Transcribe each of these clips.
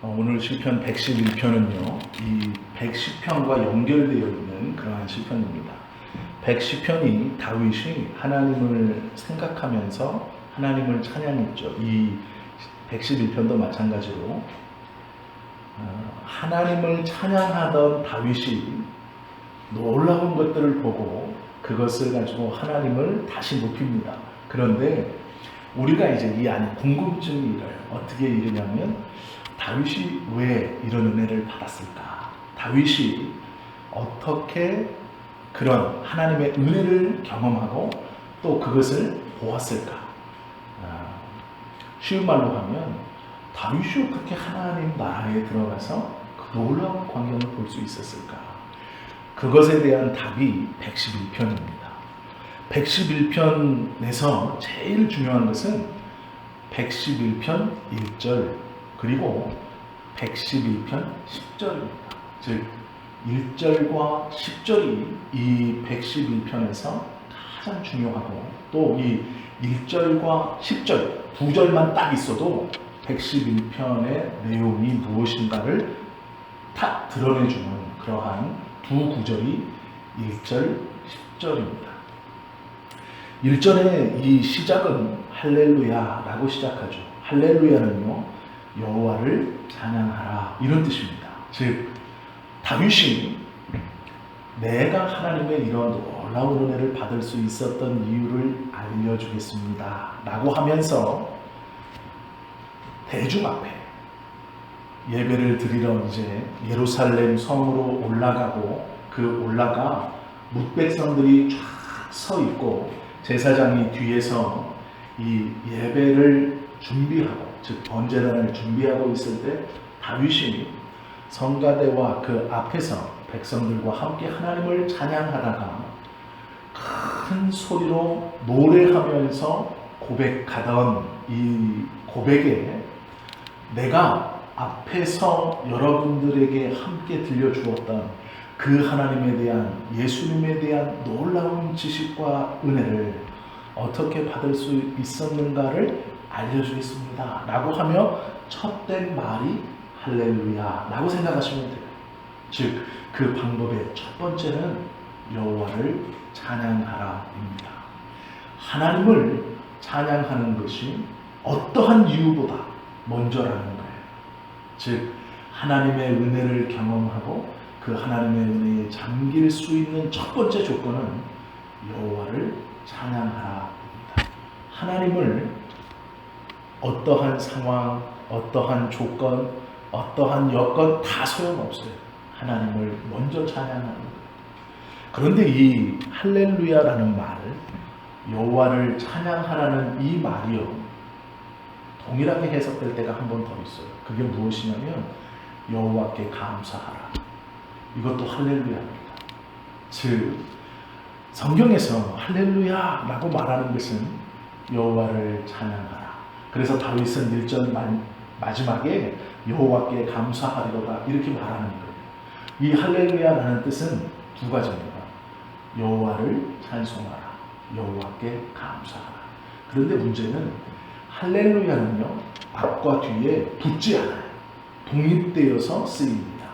오늘 시편 111편은요, 이 110편과 연결되어 있는 그러한 시편입니다. 110편이 다윗이 하나님을 생각하면서 하나님을 찬양했죠. 이 111편도 마찬가지로 하나님을 찬양하던 다윗이 놀라운 것들을 보고 그것을 가지고 하나님을 다시 높입니다. 그런데 우리가 이제 이 안에 궁금증이 일어요. 어떻게 이르냐면 다윗이 왜 이런 은혜를 받았을까? 다윗이 어떻게 그런 하나님의 은혜를 경험하고 또 그것을 보았을까? 쉬운 말로 하면 다윗이 어떻게 하나님 나라에 들어가서 그 놀라운 광경을 볼 수 있었을까? 그것에 대한 답이 111편입니다. 111편에서 제일 중요한 것은 111편 1절 그리고 111편 10절입니다. 즉 1절과 10절이 이 111편에서 가장 중요하고 또 이 1절과 10절 두 절만 딱 있어도 111편의 내용이 무엇인가를 딱 드러내주는 그러한 두 구절이 1절, 10절입니다. 1절의 이 시작은 할렐루야라고 시작하죠. 할렐루야는요, 여호와를 찬양하라 이런 뜻입니다. 즉 다윗이 내가 하나님의 이런 놀라운 은혜를 받을 수 있었던 이유를 알려주겠습니다 라고 하면서 대중 앞에 예배를 드리러 이제 예루살렘 성으로 올라가고 그 올라가 뭇백성들이 쫙 서 있고 제사장이 뒤에서 이 예배를 준비하고 즉 번제단을 준비하고 있을 때 다윗이 성가대와 그 앞에서 백성들과 함께 하나님을 찬양하다가 큰 소리로 노래하면서 고백하던 이 고백에 내가 앞에서 여러분들에게 함께 들려주었던 그 하나님에 대한 예수님에 대한 놀라운 지식과 은혜를 어떻게 받을 수 있었는가를 알려주겠습니다 라고 하며 첫된 말이 할렐루야 라고 생각하시면 돼요. 즉 그 방법의 첫 번째는 여호와를 찬양하라입니다. 하나님을 찬양하는 것이 어떠한 이유보다 먼저라는 거예요. 즉 하나님의 은혜를 경험하고 그 하나님의 은혜에 잠길 수 있는 첫 번째 조건은 여호와를 찬양하라입니다. 하나님을 어떠한 상황, 어떠한 조건, 어떠한 여건 다 소용없어요. 하나님을 먼저 찬양하는 거예요. 그런데 이 할렐루야라는 말, 여호와를 찬양하라는 이 말이요, 동일하게 해석될 때가 한 번 더 있어요. 그게 무엇이냐면 여호와께 감사하라. 이것도 할렐루야입니다. 즉 성경에서 할렐루야라고 말하는 것은 여호와를 찬양하라. 그래서 다윗은 1절 마지막에 여호와께 감사하리로다 이렇게 말하는 거예요. 이 할렐루야라는 뜻은 두 가지입니다. 여호와를 찬송하라, 여호와께 감사하라. 그런데 문제는 할렐루야는요 앞과 뒤에 붙지 않아요. 독립되어서 쓰입니다.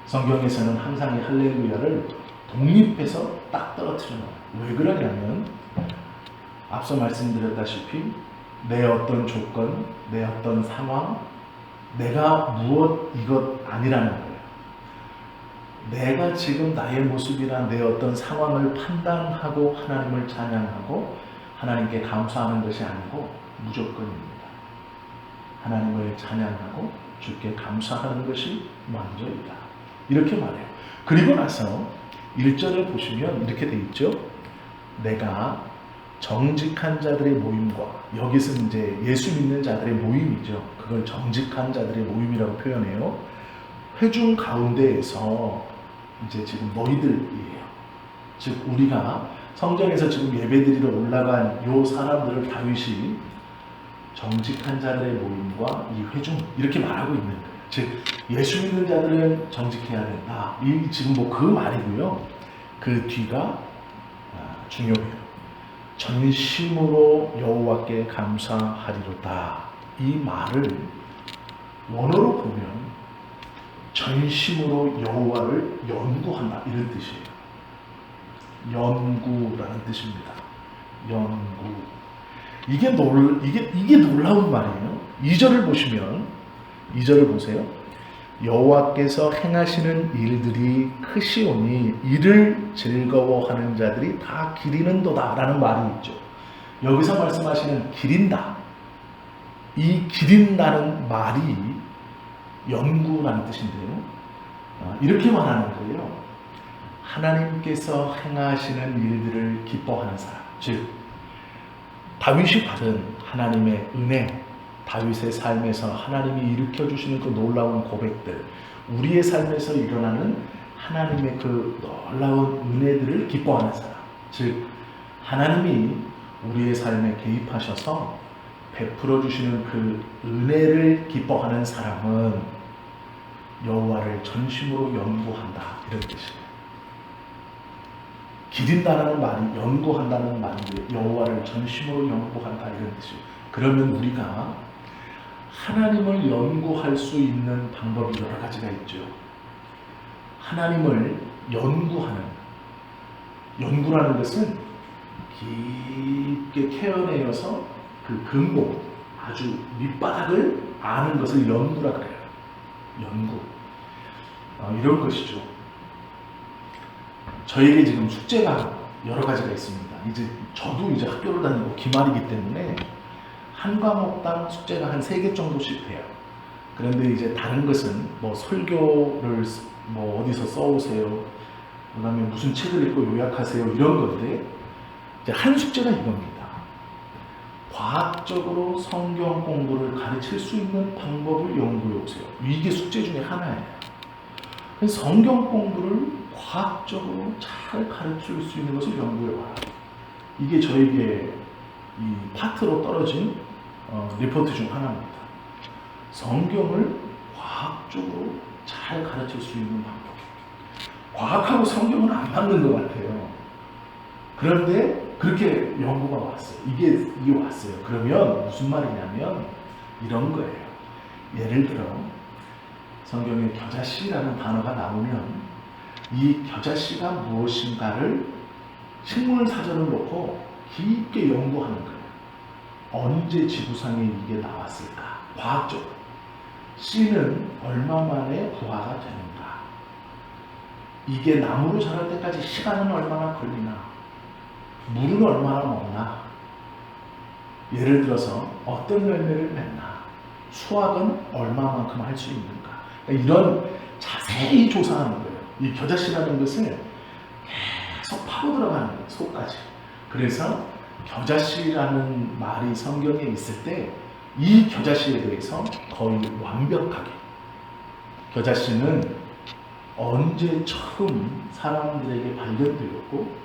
성경에서는 항상 이 할렐루야를 독립해서 딱 떨어뜨려 놔요. 왜 그러냐면 앞서 말씀드렸다시피 내 어떤 조건, 내 어떤 상황, 내가 무엇 이것 아니라는 거예요. 내가 지금 나의 모습이나 내 어떤 상황을 판단하고 하나님을 찬양하고 하나님께 감사하는 것이 아니고 무조건입니다. 하나님을 찬양하고 주께 감사하는 것이 먼저이다. 이렇게 말해요. 그리고 나서 1절을 보시면 이렇게 돼 있죠. 내가 정직한 자들의 모임과, 여기서 이제 예수 믿는 자들의 모임이죠. 그걸 정직한 자들의 모임이라고 표현해요. 회중 가운데에서 이제 지금 너희들이에요. 즉 우리가 성전에서 지금 예배드리러 올라간 요 사람들을 다윗이 정직한 자들의 모임과 이 회중 이렇게 말하고 있는 거예요. 즉 예수 믿는 자들은 정직해야 된다. 이 지금 뭐 그 말이고요. 그 뒤가 중요해요. 전심으로 여호와께 감사하리로다. 이 말을 원어로 보면 전심으로 여호와를 연구한다 이런 뜻이에요. 연구라는 뜻입니다. 연구. 이게 놀라운 말이에요. 2절을 보시면 2절을 보세요. 여호와께서 행하시는 일들이 크시오니 이를 즐거워하는 자들이 다 기리는도다 라는 말이 있죠. 여기서 말씀하시는 기린다. 이 기린다는 말이 연구라는 뜻인데요. 이렇게 말하는 거예요. 하나님께서 행하시는 일들을 기뻐하는 사람. 즉 다윗이 받은 하나님의 은혜, 다윗의 삶에서 하나님이 일으켜주시는 그 놀라운 고백들, 우리의 삶에서 일어나는 하나님의 그 놀라운 은혜들을 기뻐하는 사람. 즉 하나님이 우리의 삶에 개입하셔서 베풀어 주시는 그 은혜를 기뻐하는 사람은 여호와를 전심으로 연구한다 이런 뜻이에요. 기린다라는 말이 연구한다는 말인데 여호와를 전심으로 연구한다 이런 뜻이에요. 그러면 우리가 하나님을 연구할 수 있는 방법이 여러 가지가 있죠. 하나님을 연구라는 것은 깊게 캐어내어서 그 근본, 아주 밑바닥을 아는 것을 연구라 그래요. 연구. 이런 것이죠. 저에게 지금 숙제가 여러 가지가 있습니다. 저도 이제 학교를 다니고 기말이기 때문에 한 과목당 숙제가 한 3개 정도씩 돼요. 그런데 이제 다른 것은 뭐 설교를 뭐 어디서 써오세요. 그 다음에 무슨 책을 읽고 요약하세요. 이런 건데 이제 한 숙제가 이겁니다. 과학적으로 성경 공부를 가르칠 수 있는 방법을 연구해 오세요. 이게 숙제 중에 하나예요. 성경 공부를 과학적으로 잘 가르칠 수 있는 것을 연구해 와라. 이게 저에게 이 파트로 떨어진 리포트 중 하나입니다. 성경을 과학적으로 잘 가르칠 수 있는 방법. 과학하고 성경은 안 맞는 것 같아요. 그런데 그렇게 연구가 왔어요. 이게 왔어요. 그러면 무슨 말이냐면 이런 거예요. 예를 들어 성경에 겨자씨라는 단어가 나오면 이 겨자씨가 무엇인가를 식물사전을 놓고 깊게 연구하는 거예요. 언제 지구상에 이게 나왔을까? 과학적으로. 씨는 얼마 만에 부화가 되는가? 이게 나무로 자랄 때까지 시간은 얼마나 걸리나? 물은 얼마나 먹나? 예를 들어서 어떤 열매를 맺나? 수확은 얼마만큼 할 수 있는가? 이런 자세히 조사하는 거예요. 이 겨자씨라는 것을 계속 파고 들어가는 거예요. 속까지. 그래서 겨자씨라는 말이 성경에 있을 때 이 겨자씨에 대해서 거의 완벽하게 겨자씨는 언제 처음 사람들에게 발견되었고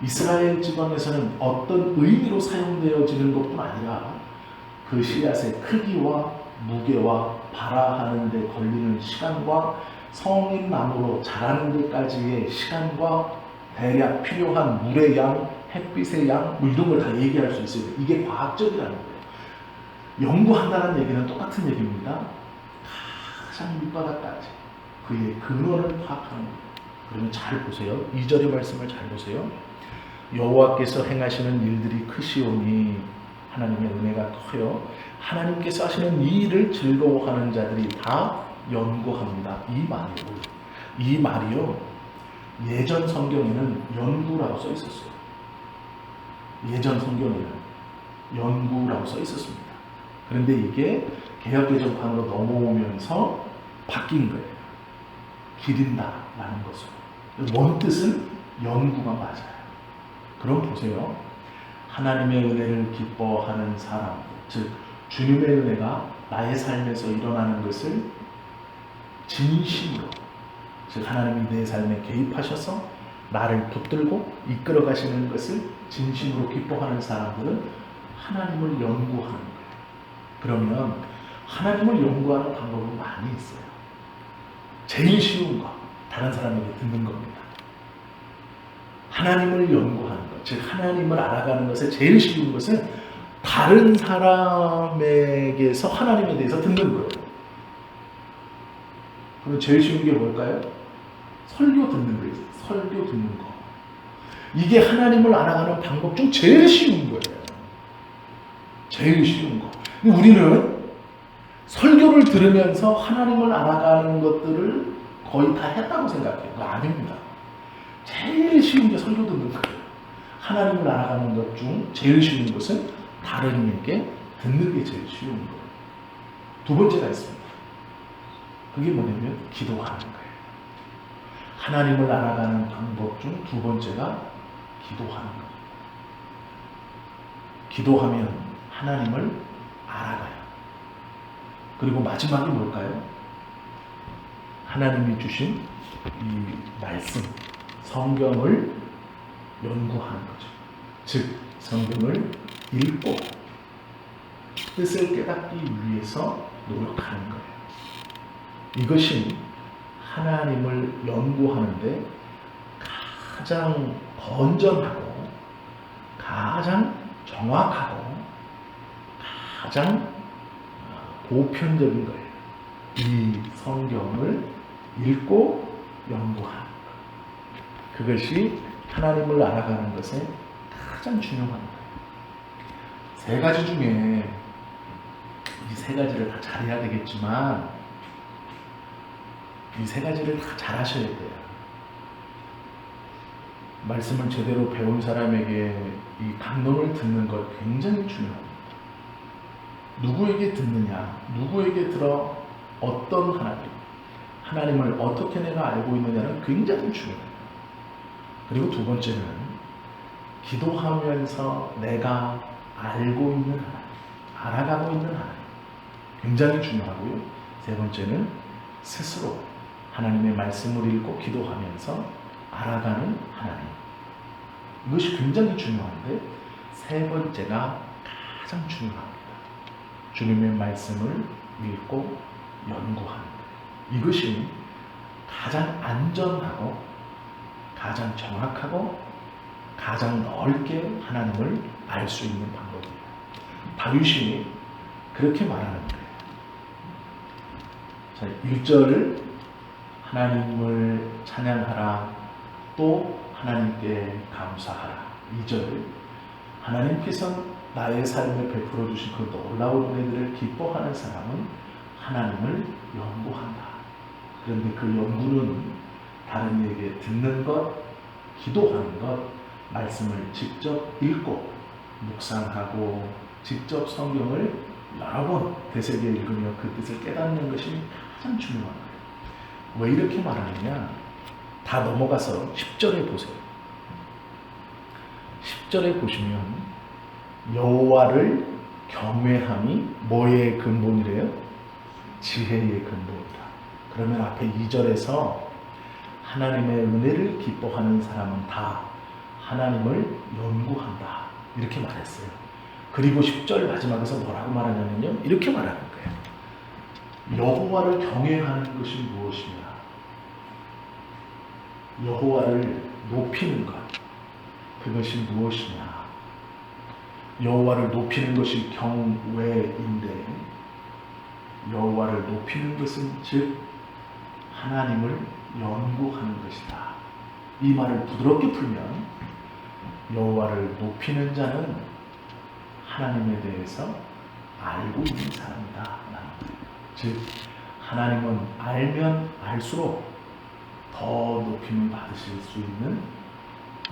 이스라엘 지방에서는 어떤 의미로 사용되어지는 것뿐 아니라 그 씨앗의 크기와 무게와 발화하는 데 걸리는 시간과 성인 나무로 자라는 데까지의 시간과 대략 필요한 물의 양, 햇빛의 양, 뭐 이런 걸 다 얘기할 수 있어요. 이게 과학적이라는 거예요. 연구한다는 얘기는 똑같은 얘기입니다. 가장 밑바닥까지 그의 근원을 파악하는 거예요. 그러면 잘 보세요. 2절의 말씀을 잘 보세요. 여호와께서 행하시는 일들이 크시오니 하나님의 은혜가 커요. 하나님께서 하시는 이 일을 즐거워하는 자들이 다 연구합니다. 이 말이요. 예전 성경에는 연구라고 써 있었어요. 예전 성경에는 연구라고 써 있었습니다. 그런데 이게 개역개정판으로 넘어오면서 바뀐 거예요. 기린다라는 것으로. 원뜻은 연구가 맞아요. 그럼 보세요. 하나님의 은혜를 기뻐하는 사람, 즉 주님의 은혜가 나의 삶에서 일어나는 것을 진심으로, 즉 하나님이 내 삶에 개입하셔서 나를 붙들고 이끌어 가시는 것을 진심으로 기뻐하는 사람들은 하나님을 연구하는 거예요. 그러면 하나님을 연구하는 방법은 많이 있어요. 제일 쉬운 거, 다른 사람에게 듣는 겁니다. 하나님을 연구하는 것, 즉 하나님을 알아가는 것에 제일 쉬운 것은 다른 사람에게서 하나님에 대해서 듣는 거예요. 그럼 제일 쉬운 게 뭘까요? 설교 듣는 거예요. 설교 듣는 거. 이게 하나님을 알아가는 방법 중 제일 쉬운 거예요. 제일 쉬운 거. 근데 우리는 설교를 들으면서 하나님을 알아가는 것들을 거의 다 했다고 생각해요. 그거 아닙니다. 제일 쉬운 게 설교 듣는 거예요. 하나님을 알아가는 것 중 제일 쉬운 것은 다른 이에게 듣는 게 제일 쉬운 거예요. 두 번째가 있습니다. 그게 뭐냐면 기도하는 거예요. 하나님을 알아가는 방법 중 두 번째가 기도하는 거예요. 기도하면 하나님을 알아가요. 그리고 마지막이 뭘까요? 하나님이 주신 이 말씀, 성경을 연구하는 거죠. 즉, 성경을 읽고 뜻을 깨닫기 위해서 노력하는 거예요. 이것이 하나님을 연구하는데 가장 건전하고 가장 정확하고 가장 보편적인 거예요. 이 성경을 읽고 연구하는 것. 그것이 하나님을 알아가는 것에 가장 중요한 거예요. 세 가지 중에 이 세 가지를 다 잘해야 되겠지만 이 세 가지를 다 잘하셔야 돼요. 말씀을 제대로 배운 사람에게 이 강론을 듣는 것 굉장히 중요합니다. 누구에게 듣느냐, 누구에게 들어 어떤 하나님을 어떻게 내가 알고 있느냐는 굉장히 중요해요. 그리고 두 번째는 기도하면서 내가 알고 있는 하나님, 알아가고 있는 하나님, 굉장히 중요하고요. 세 번째는 스스로 하나님의 말씀을 읽고 기도하면서 알아가는 하나님. 이것이 굉장히 중요한데 세 번째가 가장 중요합니다. 주님의 말씀을 읽고 연구하는 것. 이것이 가장 안전하고 가장 정확하고 가장 넓게 하나님을 알 수 있는 방법이에요. 다윗이 그렇게 말하는 거예요. 자, 1절 하나님을 찬양하라, 또 하나님께 감사하라. 2절 하나님께서 나의 삶에 베풀어 주신 그 놀라운 은혜들을 기뻐하는 사람은 하나님을 연구한다. 그런데 그 연구는 다른 이에게 듣는 것, 기도하는 것, 말씀을 직접 읽고 묵상하고 직접 성경을 여러 번 되새겨 읽으며 그 뜻을 깨닫는 것이 가장 중요한 거예요. 왜 이렇게 말하느냐? 다 넘어가서 10절에 보세요. 10절에 보시면 여호와를 경외함이 뭐의 근본이래요? 지혜의 근본이다. 그러면 앞에 2절에서 하나님의 은혜를 기뻐하는 사람은 다 하나님을 연구한다. 이렇게 말했어요. 그리고 10절 마지막에서 뭐라고 말하냐면요. 이렇게 말하는 거예요. 여호와를 경외하는 것이 무엇이냐? 여호와를 높이는 것. 그것이 무엇이냐? 여호와를 높이는 것이 경외인데 여호와를 높이는 것은 즉 하나님을 연구하는 것이다. 이 말을 부드럽게 풀면 여호와를 높이는 자는 하나님에 대해서 알고 있는 사람이다. 즉 하나님은 알면 알수록 더 높임을 받으실 수 있는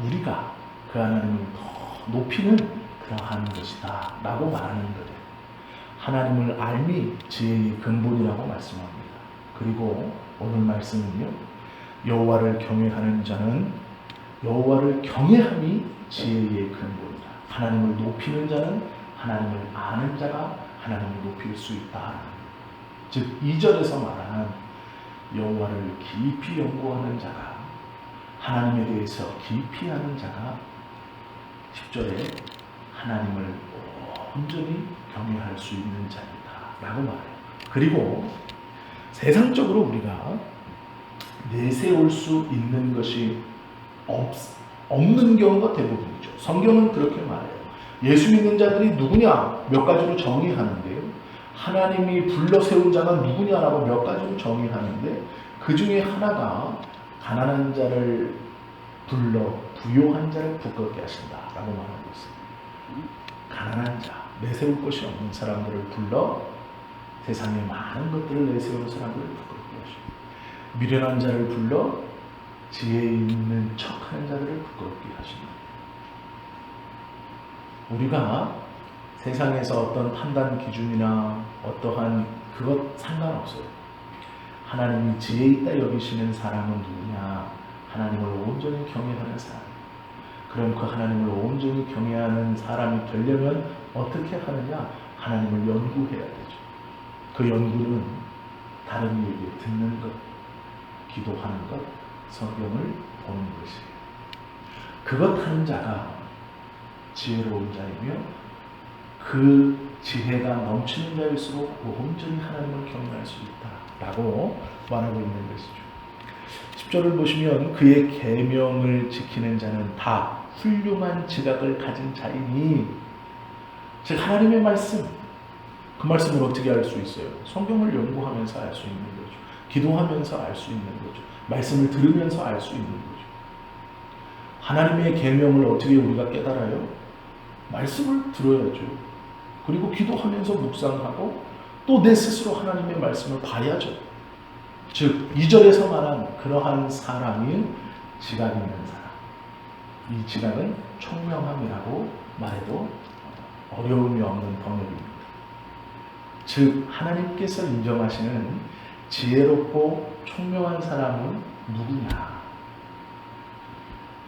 우리가 그 하나님을 더 높이는 그러한 것이다 라고 말하는 거예요. 하나님을 알미 지혜의 근본이라고 말씀합니다. 그리고 오늘 말씀은요, 여호와를 경외하는 자는 여호와를 경외함이 지혜의 근본이다. 하나님을 높이는 자는 하나님을 아는 자가 하나님을 높일 수 있다. 즉 2절에서 말하는 여호와를 깊이 연구하는 자가, 하나님에 대해서 깊이 아는 자가 10절에 하나님을 온전히 경외할 수 있는 자이다 라고 말해요. 그리고 세상적으로 우리가 내세울 수 있는 것이 없는 경우가 대부분이죠. 성경은 그렇게 말해요. 예수 믿는 자들이 누구냐? 몇 가지로 정의하는데요. 하나님이 불러 세운 자가 누구냐라고 몇 가지로 정의하는데 그 중에 하나가 가난한 자를 불러 부요한 자를 부끄럽게 하신다라고 말하고 있어요. 가난한 자, 내세울 것이 없는 사람들을 불러 세상에 많은 것들을 내세우는 사람들을 부끄럽게 하시고, 미련한 자를 불러 지혜 있는 척하는 자들을 부끄럽게 하신다. 우리가 세상에서 어떤 판단 기준이나 어떠한 그것 상관없어요. 하나님이 지혜 있다 여기시는 사람은 누구냐? 하나님을 온전히 경외하는 사람. 그럼 그 하나님을 온전히 경외하는 사람이 되려면 어떻게 하느냐? 하나님을 연구해야 되죠. 그 연구는 다른 얘기 듣는 것, 기도하는 것, 성경을 보는 것이에요. 그것 하는 자가 지혜로운 자이며 그 지혜가 넘치는 자일수록 온전히 하나님을 경외할 수 있다라고 말하고 있는 것이죠. 10절을 보시면 그의 계명을 지키는 자는 다 훌륭한 지각을 가진 자이니, 즉 하나님의 말씀, 그 말씀을 어떻게 알 수 있어요? 성경을 연구하면서 알 수 있는 거죠. 기도하면서 알 수 있는 거죠. 말씀을 들으면서 알 수 있는 거죠. 하나님의 계명을 어떻게 우리가 깨달아요? 말씀을 들어야죠. 그리고 기도하면서 묵상하고 또 내 스스로 하나님의 말씀을 봐야죠. 즉 2절에서 말한 그러한 사람이 지각 있는 사람. 이 지각은 총명함이라고 말해도 어려움이 없는 번역입니다. 즉 하나님께서 인정하시는 지혜롭고 총명한 사람은 누구냐?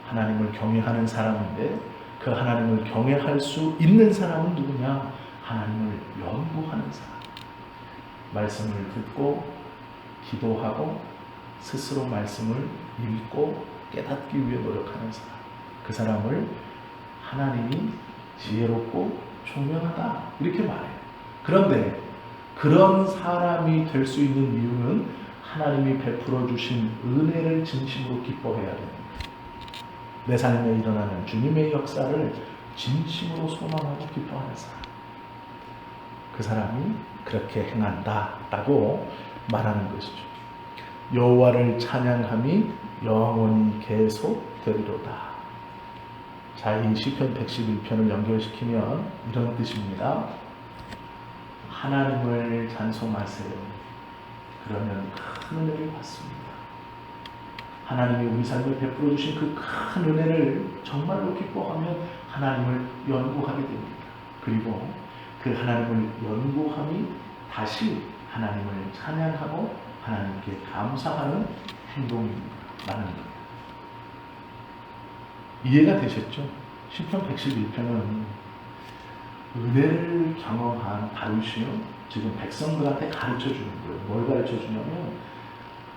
하나님을 경외하는 사람인데 그 하나님을 경외할 수 있는 사람은 누구냐? 하나님을 연구하는 사람. 말씀을 듣고 기도하고 스스로 말씀을 읽고 깨닫기 위해 노력하는 사람. 그 사람을 하나님이 지혜롭고 총명하다 이렇게 말해요. 그런데 그런 사람이 될 수 있는 이유는 하나님이 베풀어 주신 은혜를 진심으로 기뻐해야 됩니다. 내 삶에 일어나는 주님의 역사를 진심으로 소망하고 기뻐하는 사람. 그 사람이 그렇게 행한다라고 말하는 것이죠. 여호와를 찬양함이 영원히 계속되리로다. 자, 이 시편 111편을 연결시키면 이런 뜻입니다. 하나님을 찬송하세요. 그러면 큰 은혜를 받습니다. 하나님이 우리 삶에 베풀어 주신 그 큰 은혜를 정말로 기뻐하면 하나님을 연구하게 됩니다. 그리고 그 하나님을 연구함이 다시 하나님을 찬양하고 하나님께 감사하는 행동입니다. 라는 거예요. 이해가 되셨죠? 시편 111편은 은혜를 경험한 다윗이요, 지금 백성들한테 가르쳐 주는 거예요. 뭘 가르쳐 주냐면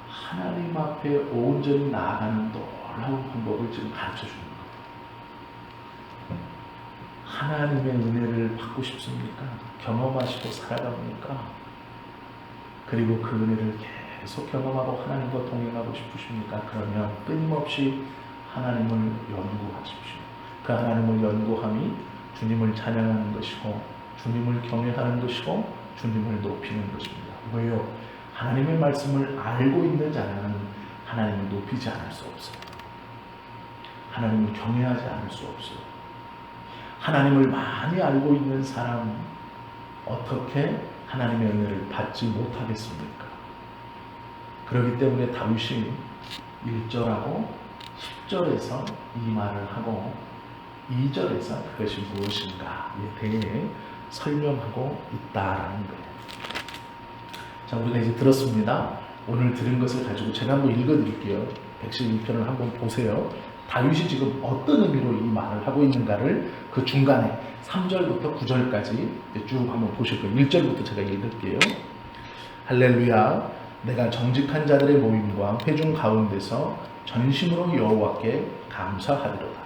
하나님 앞에 온전히 나아가는 놀라운 방법을 지금 가르쳐 주는 거예요. 하나님의 은혜를 받고 싶습니까? 경험하시고 살아갑니까? 그리고 그 은혜를 계속 경험하고 하나님과 동행하고 싶으십니까? 그러면 끊임없이 하나님을 연구하십시오. 그 하나님을 연구함이 주님을 찬양하는 것이고 주님을 경외하는 것이고 주님을 높이는 것입니다. 왜요? 하나님의 말씀을 알고 있는 자는 하나님을 높이지 않을 수 없어요. 하나님을 경외하지 않을 수 없어요. 하나님을 많이 알고 있는 사람 어떻게 하나님의 은혜를 받지 못하겠습니까? 그렇기 때문에 다윗이 1절하고 10절에서 이 말을 하고 2절에서 그것이 무엇인가에 대해 설명하고 있다라는 거예요. 자, 우리가 이제 들었습니다. 오늘 들은 것을 가지고 제가 한번 읽어드릴게요. 111편을 한번 보세요. 다윗이 지금 어떤 의미로 이 말을 하고 있는가를 그 중간에 3절부터 9절까지 쭉 한번 보실 거예요. 1절부터 제가 읽을게요. 할렐루야. 내가 정직한 자들의 모임과 회중 가운데서 전심으로 여호와께 감사하리로다.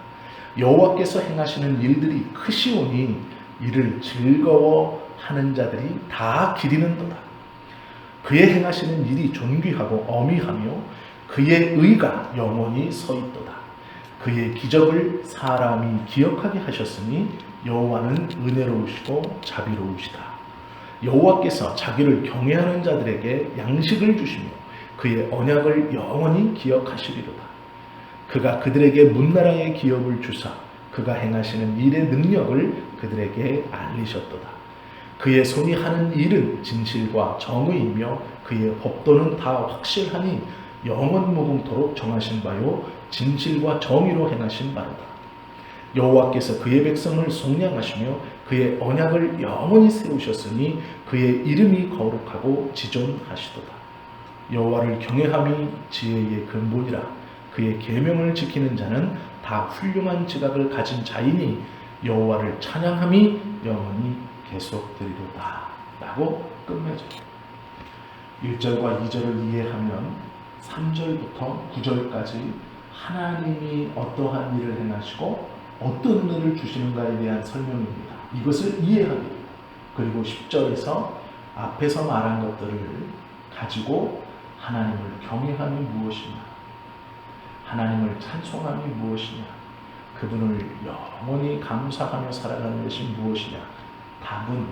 여호와께서 행하시는 일들이 크시오니 이를 즐거워하는 자들이 다 기리는도다. 그의 행하시는 일이 존귀하고 어미하며 그의 의가 영원히 서있도다. 그의 기적을 사람이 기억하게 하셨으니 여호와는 은혜로우시고 자비로우시다. 여호와께서 자기를 경외하는 자들에게 양식을 주시며 그의 언약을 영원히 기억하시리로다. 그가 그들에게 문나라의 기업을 주사 그가 행하시는 일의 능력을 그들에게 알리셨도다. 그의 손이 하는 일은 진실과 정의이며 그의 법도는 다 확실하니 영원 무궁토록 정하신 바요 진실과 정의로 행하신 바로다. 여호와께서 그의 백성을 속량하시며 그의 언약을 영원히 세우셨으니 그의 이름이 거룩하고 지존하시도다. 여호와를 경외함이 지혜의 근본이라. 그의 계명을 지키는 자는 다 훌륭한 지각을 가진 자이니 여호와를 찬양함이 영원히 계속되리로다. 라고 끝맺어요. 1절과 2절을 이해하면 3절부터 9절까지 하나님이 어떠한 일을 행하시고 어떤 은혜를 주시는가에 대한 설명입니다. 이것을 이해하기 위해 그리고 10절에서 앞에서 말한 것들을 가지고 하나님을 경외함이 무엇이냐, 하나님을 찬송함이 무엇이냐, 그분을 영원히 감사하며 살아가는 것이 무엇이냐, 답은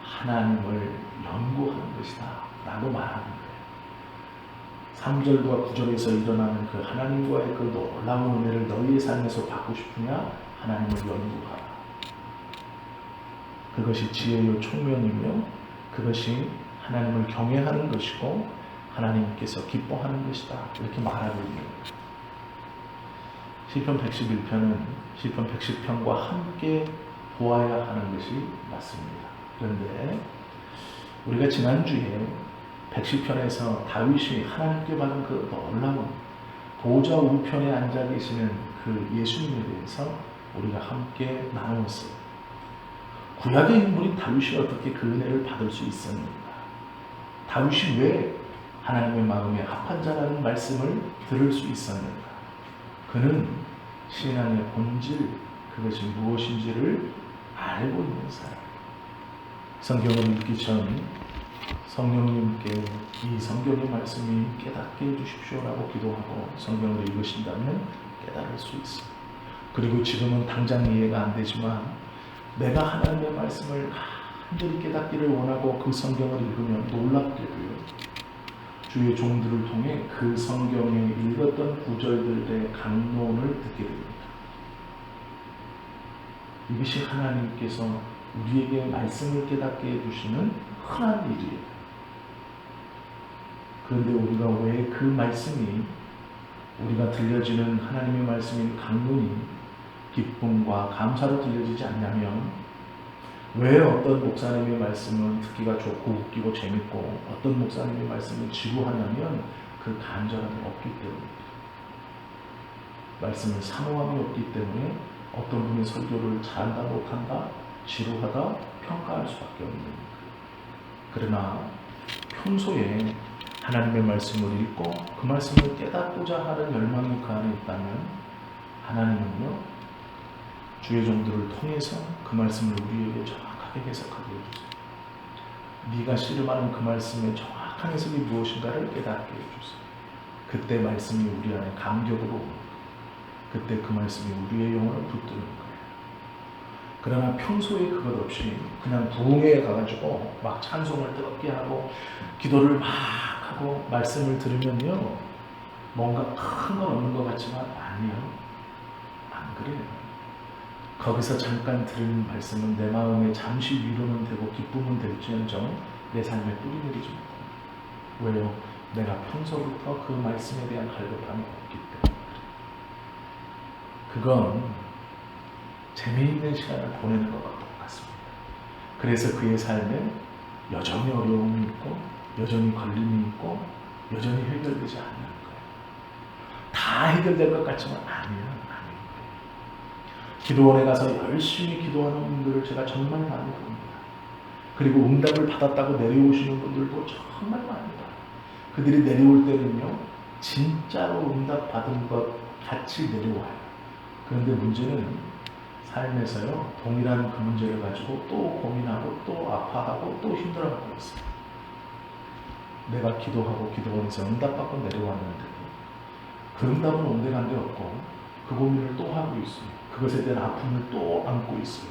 하나님을 연구하는 것이다 라고 말하는 거예요. 3절과 9절에서 일어나는 그 하나님과의 그 놀라운 은혜를 너희의 삶에서 받고 싶으냐? 하나님을 연구하라. 그것이 지혜요 총명이며 그것이 하나님을 경외하는 것이고 하나님께서 기뻐하는 것이다. 이렇게 말하고 있는 거예요. 시편 111편은 시편 110편과 함께 보아야 하는 것이 맞습니다. 그런데 우리가 지난주에 110편에서 다윗이 하나님께 받은 그 놀라운 보좌 우편에 앉아 계시는 그 예수님에 대해서 우리가 함께 나누었어요. 구약의 인물인 다윗이 어떻게 그 은혜를 받을 수 있었는가? 다윗이 왜 하나님의 마음에 합한 자라는 말씀을 들을 수 있었는가? 그는 신앙의 본질, 그것이 무엇인지를 알고 있는 사람. 성경을 읽기 전 성령님께 이 성경의 말씀이 깨닫게 해주십시오라고 기도하고 성경을 읽으신다면 깨달을 수 있어요. 그리고 지금은 당장 이해가 안 되지만 내가 하나님의 말씀을 간절히 깨닫기를 원하고 그 성경을 읽으면 놀랍게도요, 주의 종들을 통해 그 성경에 읽었던 구절들의 강론을 듣게 됩니다. 이것이 하나님께서 우리에게 말씀을 깨닫게 해주시는 흔한 일이에요. 그런데 우리가 왜 그 말씀이, 우리가 들려지는 하나님의 말씀인 강론이 기쁨과 감사로 들려지지 않냐면, 왜 어떤 목사님의 말씀은 듣기가 좋고 웃기고 재밌고 어떤 목사님의 말씀은 지루하냐면 그 간절함이 없기 때문입니다. 말씀을 사모함이 없기 때문에 어떤 분의 설교를 잘한다 못한다, 지루하다 평가할 수밖에 없는 거예요. 그러나 평소에 하나님의 말씀을 읽고 그 말씀을 깨닫고자 하는 열망이 그 안에 있다면 하나님은요, 주의 종들을 통해서 그 말씀을 우리에게 정확하게 해석하게 해주세요. 네가 씨름하는 그 말씀의 정확한 해석이 무엇인가를 깨닫게 해주세요. 그때 말씀이 우리 안에 감격으로 옵니다. 그때 그 말씀이 우리의 영혼을 붙드는 거예요. 그러나 평소에 그것 없이 그냥 부흥회에 가가지고 막 찬송을 뜨겁게 하고 기도를 막 하고 말씀을 들으면요, 뭔가 큰 건 없는 것 같지만 아니요, 안 그래요. 거기서 잠깐 들은 말씀은 내 마음에 잠시 위로는 되고 기쁨은 될지언정 내 삶에 뿌리 내리지 못합니다. 왜요? 내가 평소부터 그 말씀에 대한 갈급함이 없기 때문에. 그건 재미있는 시간을 보내는 것과 똑같습니다. 그래서 그의 삶에 여전히 어려움이 있고 여전히 걸림이 있고 여전히 해결되지 않는 거예요. 다 해결될 것 같지만 아니에요. 기도원에 가서 열심히 기도하는 분들을 제가 정말 많이 봅니다. 그리고 응답을 받았다고 내려오시는 분들도 정말 많이 봐요. 그들이 내려올 때는요, 진짜로 응답 받은 것 같이 내려와요. 그런데 문제는 삶에서요, 동일한 그 문제를 가지고 또 고민하고 또 아파하고 또 힘들어하고 있어요. 내가 기도하고 기도원에서 응답받고 내려왔는데 그 응답은 온데간데 없고 그 고민을 또 하고 있어요. 그것에 대한 아픔을 또 안고 있어요.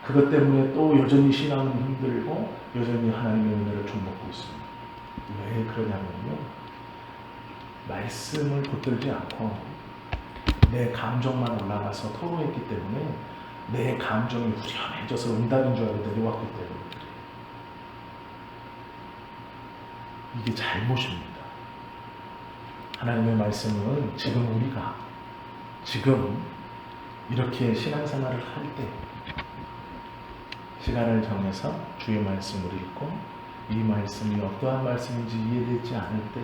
그것 때문에 또 여전히 신앙은 힘들고 여전히 하나님의 은혜를 좀 먹고 있습니다. 왜 그러냐면요, 말씀을 붙들지 않고 내 감정만 올라가서 토로했기 때문에 내 감정이 후련해져서 응답인 줄 알고 내려왔기 때문에 이게 잘못입니다. 하나님의 말씀은 지금 이렇게 신앙생활을 할 때 시간을 정해서 주의 말씀을 읽고 이 말씀이 어떠한 말씀인지 이해되지 않을 때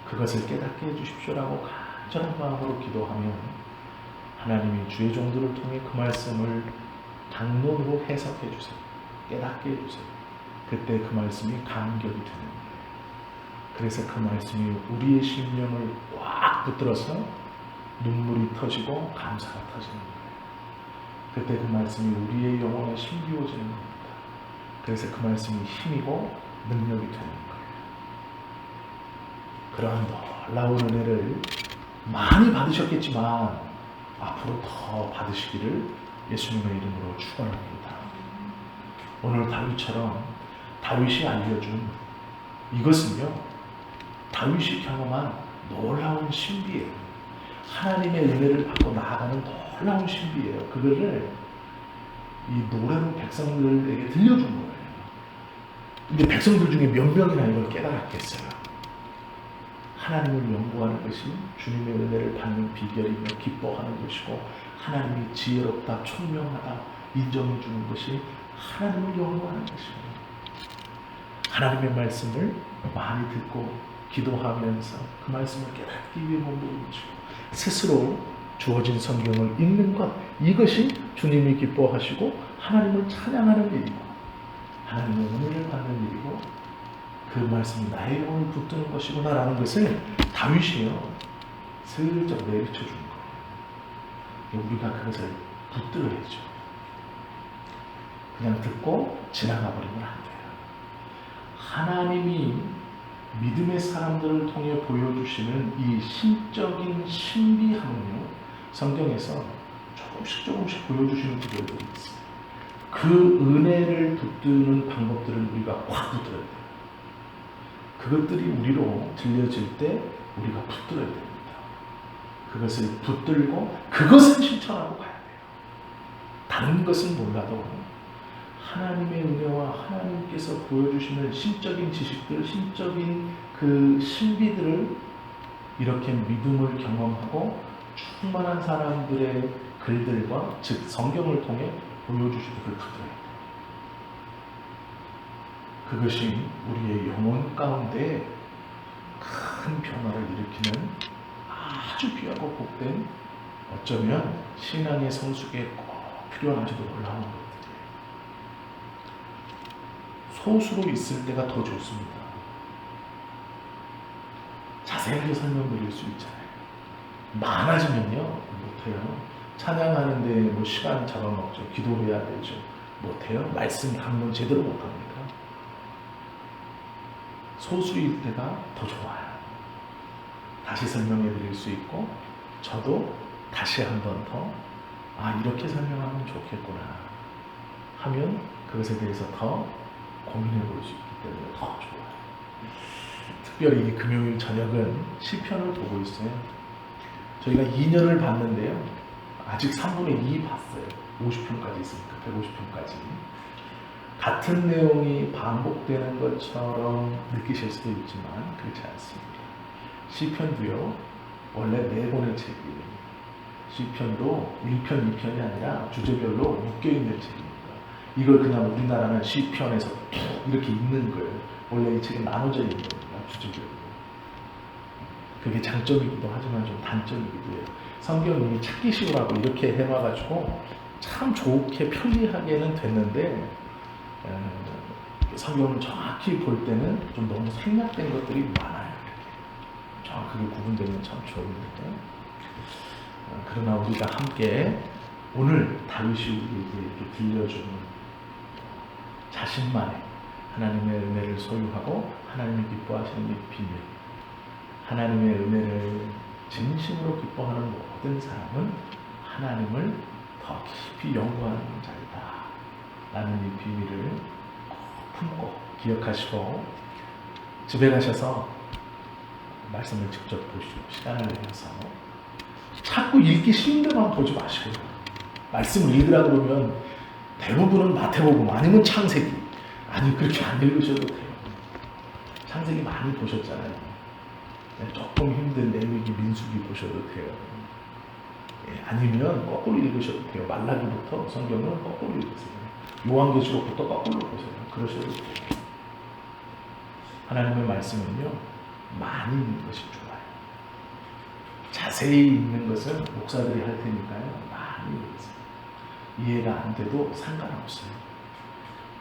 그것을 깨닫게 해주십시오라고 간절한 마음으로 기도하면 하나님이 주의 종들을 통해 그 말씀을 당론으로 해석해 주세요. 깨닫게 해주세요. 그때 그 말씀이 감격이 되는 거예요. 그래서 그 말씀이 우리의 심령을 꽉 붙들어서 눈물이 터지고 감사가 터지는 거예요. 그때 그 말씀이 우리의 영혼에 심기워지는 겁니다. 그래서 그 말씀이 힘이고 능력이 되는 거예요. 그러한 놀라운 은혜를 많이 받으셨겠지만 앞으로 더 받으시기를 예수님의 이름으로 축원합니다. 오늘 다윗처럼 다윗이 알려준 이것은요, 다윗이 경험한 놀라운 신비예요. 하나님의 은혜를 받고 나아가는 놀라운 신비예요. 그거를 이 노래로 백성들에게 들려준 거예요. 근데 백성들 중에 몇 명이나 이걸 깨달았겠어요? 하나님을 연구하는 것이 주님의 은혜를 받는 비결이며 기뻐하는 것이고, 하나님이 지혜롭다, 총명하다 인정해 주는 것이 하나님을 연구하는 것입니다. 하나님의 말씀을 많이 듣고 기도하면서 그 말씀을 깨닫기 위해 몸부림치고 스스로 주어진 성경을 읽는 것, 이것이 주님이 기뻐하시고 하나님을 찬양하는 일이고 하나님의 은혜를 받는 일이고 그 말씀이 나의 영혼을 붙드는 것이구나라는 것을 다윗이요 슬쩍 내비쳐 준 거예요. 우리가 그것을 붙들어야죠. 그냥 듣고 지나가 버리면 안 돼요. 하나님이 믿음의 사람들을 통해 보여주시는 이 신적인 신비함은요, 성경에서 조금씩 보여주시는 구절들이 있어요. 그 은혜를 붙드는 방법들을 우리가 확 붙들어야 돼요. 그것들이 우리로 들려질 때 우리가 붙들어야 됩니다. 그것을 붙들고 그것을 실천하고 가야 돼요. 다른 것은 몰라도 하나님의 은혜와 하나님께서 보여주시는 신적인 지식들, 신적인 그 신비들을 이렇게 믿음을 경험하고 충만한 사람들의 글들과 즉 성경을 통해 보여주시는 그 붙들어야 돼요. 그것이 우리의 영혼 가운데 큰 변화를 일으키는 아주 귀하고 복된, 어쩌면 신앙의 성숙에 꼭 필요한지도 놀라운 것들이에요. 소수로 있을 때가 더 좋습니다. 자세하게 설명드릴 수 있잖아요. 많아지면요 못해요. 찬양하는데 뭐 시간 잡아먹죠. 기도해야 되죠. 못해요. 말씀 강론 제대로 못합니다. 소수일 때가 더 좋아요. 다시 설명해 드릴 수 있고 저도 다시 한 번 더 이렇게 설명하면 좋겠구나 하면 그것에 대해서 더 고민해 볼 수 있기 때문에 더 좋아요. 특별히 이 금요일 저녁은 시편을 보고 있어요. 저희가 2년을 봤는데요. 아직 3분의 2 봤어요. 50편까지 있으니까 150편까지. 같은 내용이 반복되는 것처럼 느끼실 수도 있지만 그렇지 않습니다. 시편도요 원래 4권의 책이에요. 시편도 1편, 2편이 아니라 주제별로 묶여있는 책입니다. 이걸 그냥 우리나라는 시편에서 이렇게 읽는 거예요. 원래 이 책은 나눠져 있는 겁니다. 주제별로. 그게 장점이기도 하지만 좀 단점이기도 해요. 성경이 찾기 쉬우라고 이렇게 해놔가지고 참 좋게 편리하게는 됐는데 성경을 정확히 볼 때는 좀 너무 생략된 것들이 많아요. 정확하게 구분되면 참 좋은데 그러나 우리가 함께 오늘 다윗이 우리에게 이렇게 들려주는 자신만의 하나님의 은혜를 소유하고 하나님이 기뻐하시는 이 비밀, 하나님의 은혜를 진심으로 기뻐하는 모든 사람은 하나님을 더 깊이 연구하는 자이다. 라는 이 비밀을 꼭 품고 기억하시고 집에 가셔서 말씀을 직접 보시고 시간을 내셔서 자꾸 읽기 쉬운 데만 보지 마시고요. 말씀을 읽으라 그러면 대부분은 마태복음 아니면 창세기. 아니 그렇게 안 읽으셔도 돼요. 창세기 많이 보셨잖아요. 조금 힘든 레위기 민수기 보셔도 돼요. 아니면 거꾸로 읽으셔도 돼요. 말라기부터 성경을 거꾸로 읽으세요. 요한계시록부터 거꾸로 보세요. 그러셔도 돼요. 하나님의 말씀은요, 많이 읽는 것이 좋아요. 자세히 읽는 것은 목사들이 할 테니까요, 많이 읽으세요. 이해가 안 돼도 상관없어요.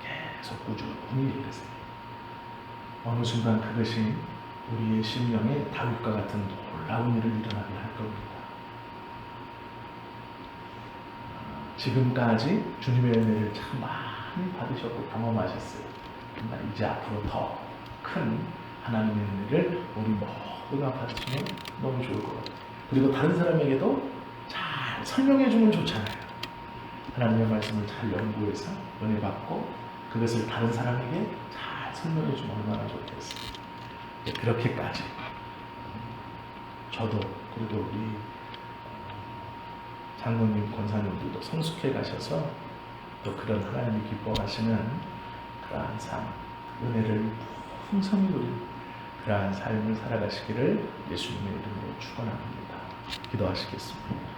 계속 꾸준히 읽으세요. 어느 순간 그것이 우리의 심령에 다윗과 같은 놀라운 일을 일어나게 할 겁니다. 지금까지 주님의 은혜를 참 많이 받으셨고 경험하셨어요. 그러나 이제 앞으로 더 큰 하나님의 은혜를 우리 모두가 받으시면 너무 좋을 것 같아요. 그리고 다른 사람에게도 잘 설명해 주면 좋잖아요. 하나님의 말씀을 잘 연구해서 은혜 받고 그것을 다른 사람에게 잘 설명해 주면 얼마나 좋겠어요. 그렇게까지 저도 그리고 우리 장로님, 권사님들도 성숙해 가셔서 또 그런 하나님이 기뻐하시는 그러한 삶, 은혜를 풍성히 누린 그러한 삶을 살아가시기를 예수님의 이름으로 축원합니다. 기도하시겠습니다.